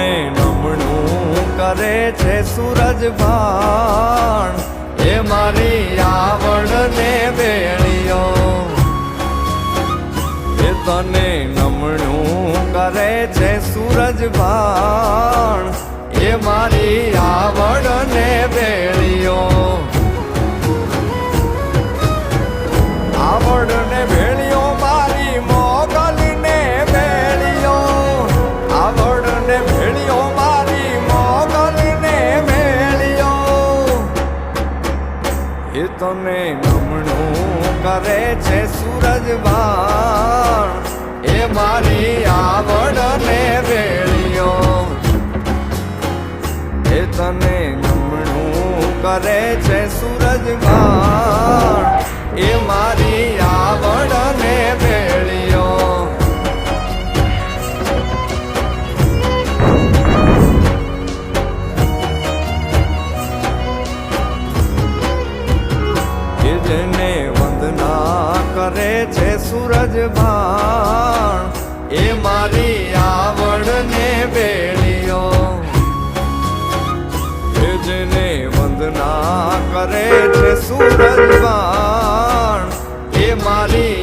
તને નમણું કરે છે સૂરજ ભાણ, એ મારી આવડ ને વેળીઓ. એ તને નમણું કરે છે સૂરજ ભાણ, એ મારી આવડ ને વેળીઓ. આવડ ને વેળીઓ મારી મોગલી ને વેળીઓ, આવડ ને વેળીઓ મારી મોગલી ને વેળીઓ. એ તને નમણું કરે છે સૂરજ ભાણ, એ મારી આવડ ને વેળીઓ. એ તને નમણું કરે છે સૂરજ ભાણ, એ મારી આવડ ને વેળીઓ. એ જેને વંદના કરે છે સૂરજ ભાણ, એ મારી આવડ ને વેળીઓ. એ જેને વંદના કરે છે સૂરજ ભાણ, એ મારી